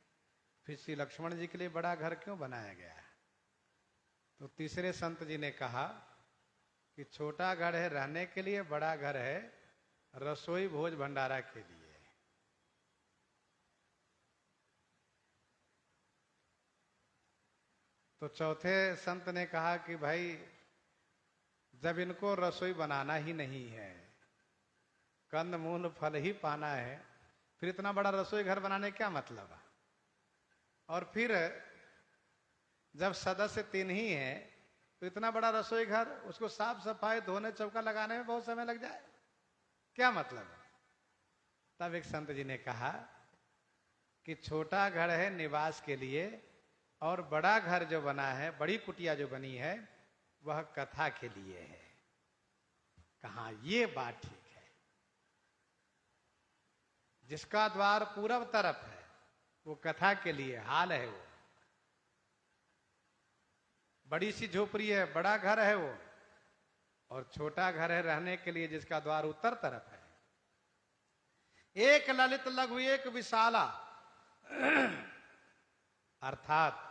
फिर श्री लक्ष्मण जी के लिए बड़ा घर क्यों बनाया गया है? तो तीसरे संत जी ने कहा कि छोटा घर है रहने के लिए, बड़ा घर है रसोई भोज भंडारा के लिए। तो चौथे संत ने कहा कि भाई जब इनको रसोई बनाना ही नहीं है, कंद मूल फल ही पाना है, फिर इतना बड़ा रसोई घर बनाने क्या मतलब है। और फिर जब सदस्य 3 ही है तो इतना बड़ा रसोई घर, उसको साफ सफाई धोने चौका लगाने में बहुत समय लग जाए, क्या मतलब है। तब एक संत जी ने कहा कि छोटा घर है निवास के लिए और बड़ा घर जो बना है, बड़ी कुटिया जो बनी है, वह कथा के लिए है। कहा ये बात ठीक है। जिसका द्वार पूरब तरफ है वो कथा के लिए हाल है, वो बड़ी सी झोपड़ी है, बड़ा घर है वो, और छोटा घर है रहने के लिए जिसका द्वार उत्तर तरफ है। एक ललित लघु एक विशाला, अर्थात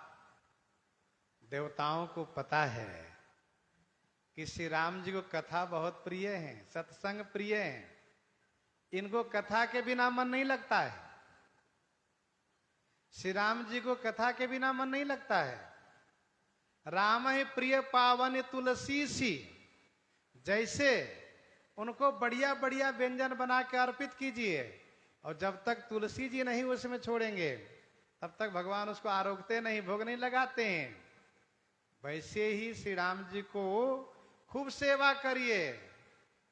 देवताओं को पता है कि श्री राम जी को कथा बहुत प्रिय है, सत्संग प्रिय है, इनको कथा के बिना मन नहीं लगता है। श्री राम जी को कथा के बिना मन नहीं लगता है। राम ही प्रिय पावन तुलसी सी, जैसे उनको बढ़िया बढ़िया व्यंजन बना के अर्पित कीजिए, और जब तक तुलसी जी नहीं उसमें छोड़ेंगे तब तक भगवान उसको आरोगते नहीं, भोग नहीं लगाते हैं। वैसे ही श्री राम जी को खूब सेवा करिए,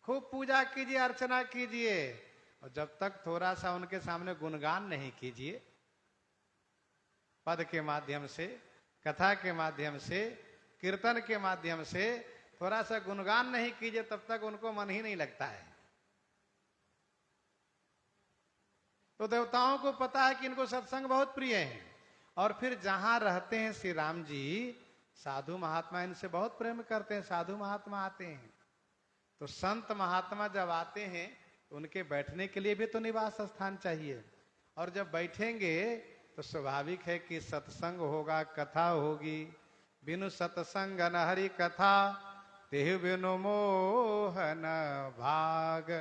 खूब पूजा कीजिए, अर्चना कीजिए, और जब तक थोड़ा सा उनके सामने गुणगान नहीं कीजिए, पद के माध्यम से, कथा के माध्यम से, कीर्तन के माध्यम से थोड़ा सा गुणगान नहीं कीजिए, तब तक उनको मन ही नहीं लगता है। तो देवताओं को पता है कि इनको सत्संग बहुत प्रिय है, और फिर जहां रहते हैं श्री राम जी, साधु महात्मा इनसे बहुत प्रेम करते हैं। साधु महात्मा आते हैं तो संत महात्मा जब आते हैं तो उनके बैठने के लिए भी तो निवास स्थान चाहिए, और जब बैठेंगे तो स्वाभाविक है कि सत्संग होगा, कथा होगी। बिनु सत्संग न हरि कथा, तेहु बिनु मोहन भाग।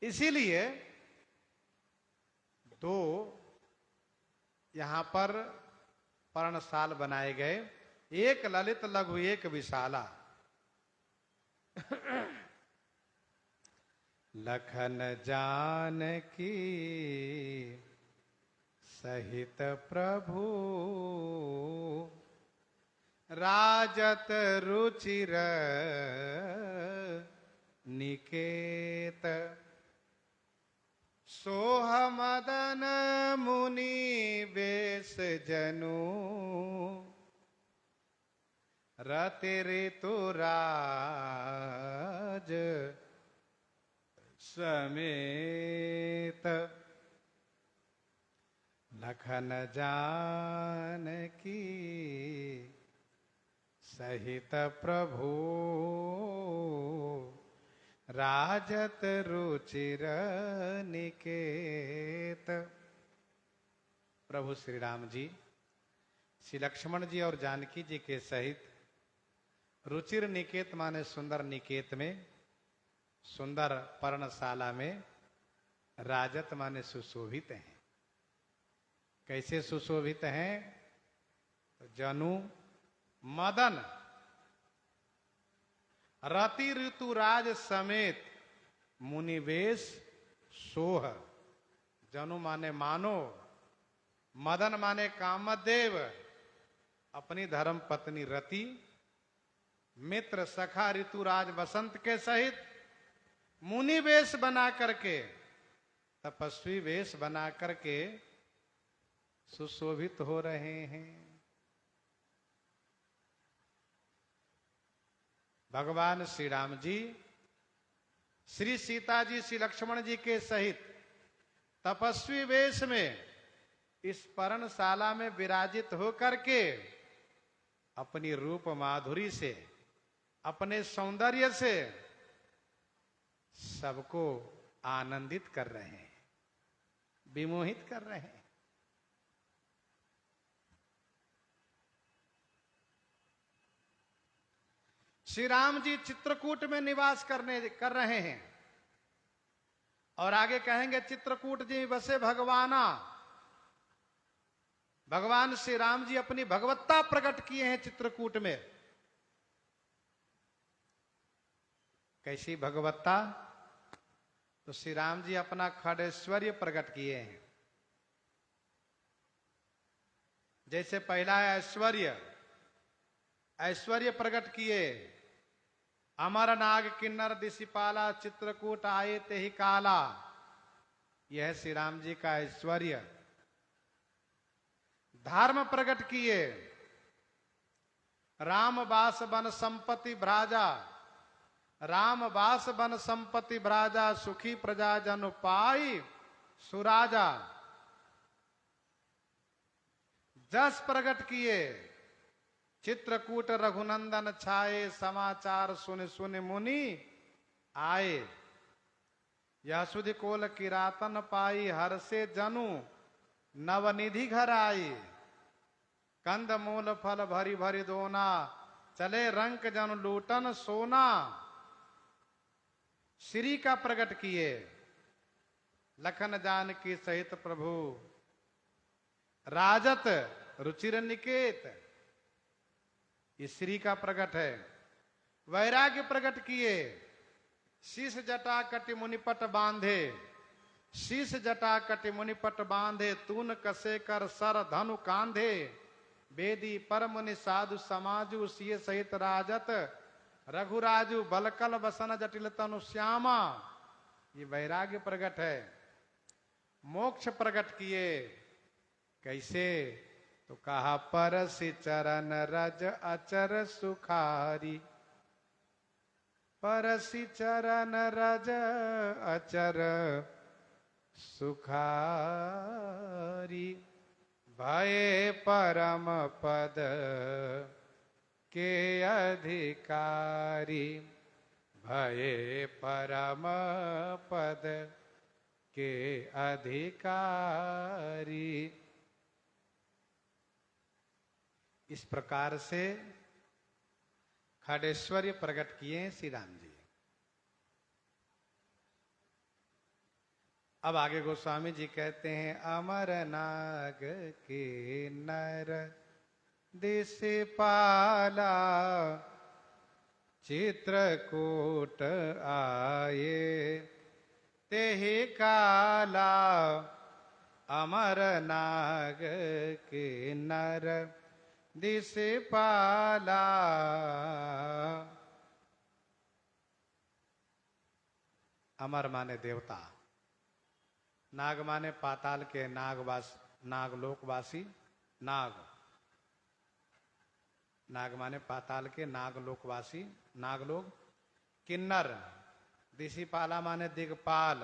इसीलिए 2 यहां पर पर्णशाल बनाए गए, एक ललित लघु एक विशाला। लखन जानकी सहित प्रभु, राजत रुचिर निकेत। सोह मदन मुनि वेश जनु, रति ऋतु राज समेत। लखन जानकी सहित प्रभु, राजत रुचिर निकेत। प्रभु श्री राम जी श्री लक्ष्मण जी और जानकी जी के सहित रुचिर निकेत माने सुंदर निकेत में, सुंदर पर्णशाला में, राजत माने सुशोभित हैं। कैसे सुशोभित हैं? तो जनु मदन रति ऋतुराज समेत मुनिवेश सोह। जनु माने मानो, मदन माने कामदेव, अपनी धर्म पत्नी रति, मित्र सखा ऋतुराज बसंत के सहित मुनि वेश बना करके, तपस्वी वेश बना करके सुशोभित हो रहे हैं। भगवान श्री राम जी श्री सीता जी श्री लक्ष्मण जी के सहित तपस्वी वेश में इस पर्णशाला में विराजित होकर के अपनी रूप माधुरी से, अपने सौंदर्य से सबको आनंदित कर रहे हैं, विमोहित कर रहे हैं। श्री राम जी चित्रकूट में निवास कर रहे हैं, और आगे कहेंगे चित्रकूट जी बसे भगवाना। भगवान श्री राम जी अपनी भगवत्ता प्रकट किए हैं चित्रकूट में। कैसी भगवत्ता? तो श्री राम जी अपना खड़ेश्वर्य प्रकट किए हैं। जैसे पहला है ऐश्वर्य, ऐश्वर्य प्रकट किए। अमर नाग किन्नर दिशिपाला चित्रकूट आए ते ही काला, यह है श्री राम जी का ऐश्वर्य। धर्म प्रकट किए। राम वास वन संपत्ति भ्राजा, राम वास वन संपत्ति भ्राजा, सुखी प्रजा जन पाई सुराजा। जस प्रकट किए। चित्रकूट रघुनंदन छाए, समाचार सुन सुन मुनि आए। यह सुधि कोल किरातन पाई, हर से जनु नवनिधि घर आई। कंद मूल फल भरी भरी दोना, चले रंक जन लूटन सोना। श्री का प्रकट किए। लखन जानकी सहित प्रभु, राजत रुचिर निकेत, ये श्री का प्रकट है। वैराग्य प्रकट किए। शीश जटा कटि मुनिपट बांधे, शीश जटा कटि मुनिपट बांधे, तून कसे कर सर धनु कांधे। वेदी पर मुनि साधु समाजु, सिय सहित राजत रघुराजु। बलकल बसन जटिल तनु श्यामा, ये वैराग्य प्रकट है। मोक्ष प्रकट किए। कैसे? तो कहा परसि चरण रज अचर सुखारी, परसि चरण रज अचर सुखारी। भये परम पद के अधिकारी, भये परम पद के अधिकारी। इस प्रकार से खड़ेश्वर्य प्रकट किए श्री राम जी। अब आगे गोस्वामी जी कहते हैं, अमर नाग के नर दिशिपाला, चित्रकूट आए तेहि काला। अमर नाग के नर दिशिपाला। अमर माने देवता, नाग माने पाताल के नागवास, नागलोकवासी नाग। नाग माने पाताल के नागलोकवासी नागलोक। किन्नर, दिशिपाला माने दिगपाल।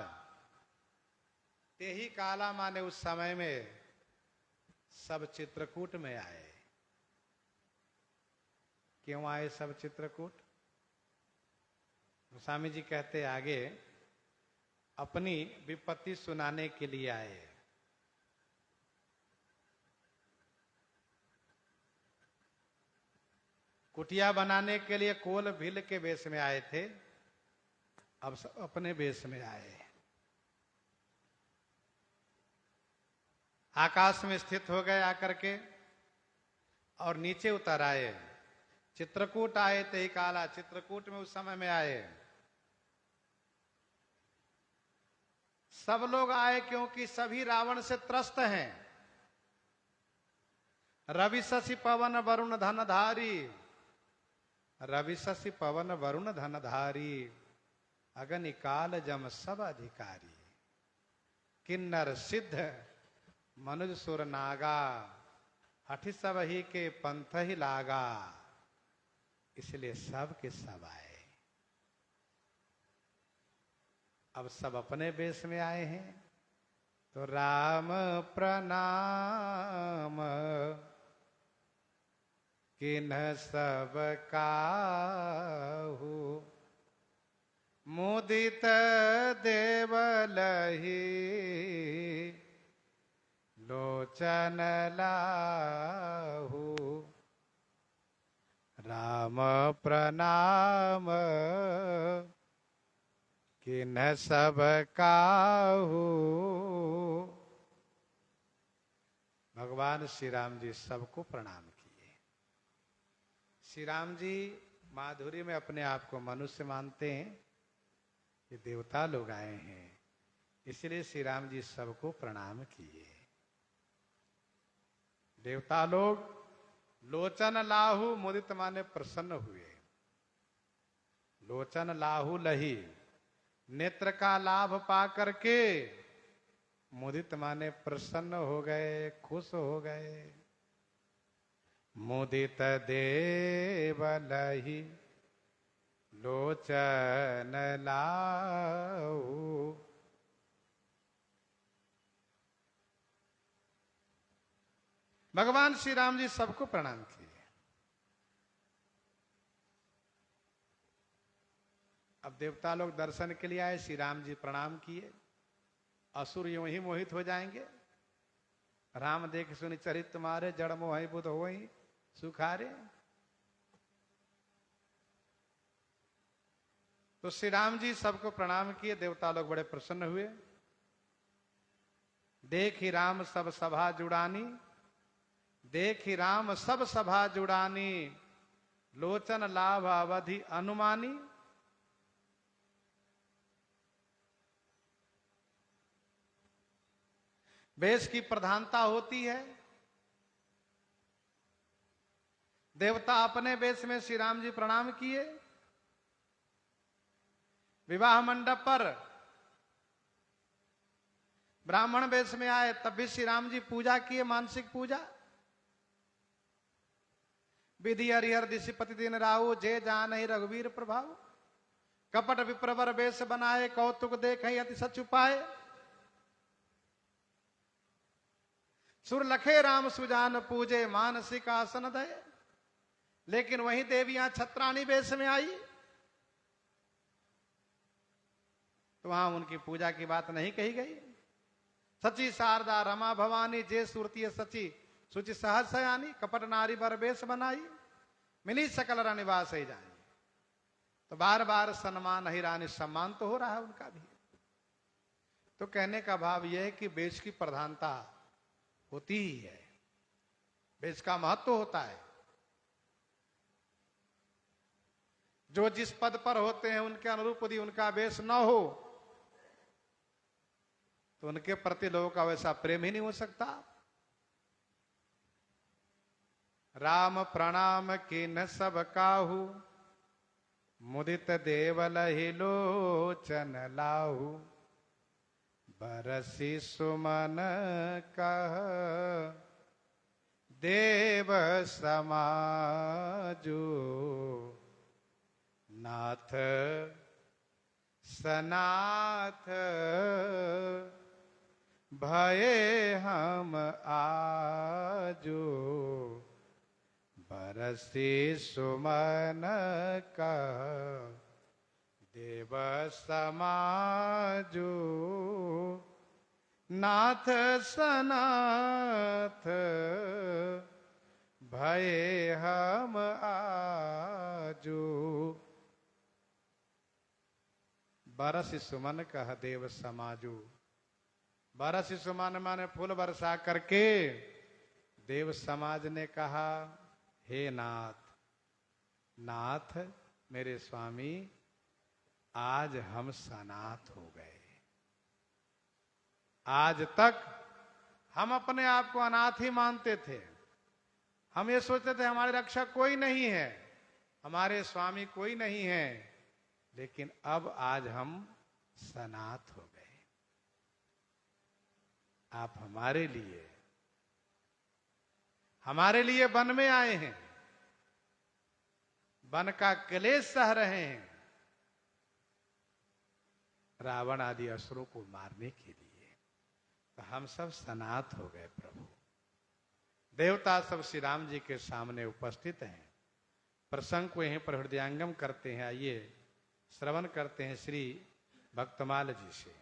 तेही काला माने उस समय में सब चित्रकूट में आए। क्यों आए सब चित्रकूट? गोस्वामी जी कहते आगे, अपनी विपत्ति सुनाने के लिए आए। कुटिया बनाने के लिए कोल भील के वेश में आए थे, अब अपने वेश में आए। आकाश में स्थित हो गए आकर के और नीचे उतर आए। चित्रकूट आए ते ही काला, चित्रकूट में उस समय में आए। सब लोग आए क्योंकि सभी रावण से त्रस्त हैं। रवि शशि पवन वरुण धनधारी, रवि शशि पवन वरुण धनधारी। अगनि काल जम सब अधिकारी, किन्नर सिद्ध मनुज सुर नागा। हठि सब ही के पंथ ही लागा, इसलिए सब के सब आए। अब सब अपने वेश में आए हैं। तो राम प्रणाम किन्ह सब काहू, मुदित देवलहि लोचन लाहू। राम प्रणाम किन्ह सब काहू, भगवान श्री राम जी सबको प्रणाम किए। श्री राम जी माधुरी में अपने आप को मनुष्य मानते हैं, ये देवता लोग आए हैं, इसलिए श्री राम जी सबको प्रणाम किए। देवता लोग लोचन लाहु मुदित माने प्रसन्न हुए। लोचन लाहु लही, नेत्र का लाभ पा करके मुदित माने प्रसन्न हो गए, खुश हो गए। मुदित देव लही लोचन लाहु। भगवान श्री राम जी सबको प्रणाम किए। अब देवता लोग दर्शन के लिए आए, श्री राम जी प्रणाम किए। असुर यूं ही मोहित हो जाएंगे। राम देख सुनि चरित तुम्हारे, जड़ मोहि बुध होहि सुखारे। तो श्री राम जी सबको प्रणाम किए। देवता लोग बड़े प्रसन्न हुए। देख ही राम सब सभा जुड़ानी, देख ही राम सब सभा जुड़ानी, लोचन लाभ अवधि अनुमानी। वेश की प्रधानता होती है। देवता अपने वेश में श्री राम जी प्रणाम किए। विवाह मंडप पर ब्राह्मण वेश में आए, तब भी श्री राम जी पूजा किए, मानसिक पूजा। विधि हरिहर दिशिपति दिन राहु, जे जान ही रघुवीर प्रभाव। कपट विप्रवर वेश बनाए, कौतुक देख अति सच उपाय। सुर लखे राम सुजान पूजे, मानसिक आसन दे। लेकिन वही देवियां छत्राणी वेश में आई, तो वहां उनकी पूजा की बात नहीं कही गई। सची शारदा रमा भवानी, जे सुरती सची सुचि सहज सयानी। कपट नारी बर वेश बनाई, मिली सकल रनिवास ही जानी। तो बार बार सम्मान ही रानी, सम्मान तो हो रहा है उनका भी। तो कहने का भाव यह है कि वेश की प्रधानता होती ही है, वेश का महत्व होता है। जो जिस पद पर होते हैं उनके अनुरूप यदि उनका वेश न हो तो उनके प्रति लोगों का वैसा प्रेम ही नहीं हो सकता। राम प्रणाम किन सब काहू, मुदित देवल ही लोचन लाहू। बरसी सुमन कह देव समाजो, नाथ सनाथ भये हम आजो। बरसी सुमन कह देव समाजो, नाथ सनाथ भये हम आजो। बरस सुमन कह देव समाजो। बरस सुमन माने फूल बरसा करके देव समाज ने कहा, हे नाथ, नाथ मेरे स्वामी, आज हम सनाथ हो गए। आज तक हम अपने आप को अनाथ ही मानते थे। हम ये सोचते थे हमारे रक्षक कोई नहीं है, हमारे स्वामी कोई नहीं है। लेकिन अब आज हम सनाथ हो गए। आप हमारे लिए वन में आए हैं, वन का क्लेश सह रहे हैं, रावण आदि असुरों को मारने के लिए। तो हम सब सनाथ हो गए प्रभु। देवता सब श्री राम जी के सामने उपस्थित हैं। प्रसंग को यहीं पर हृदयांगम करते हैं। आइए श्रवण करते हैं श्री भक्तमाल जी से।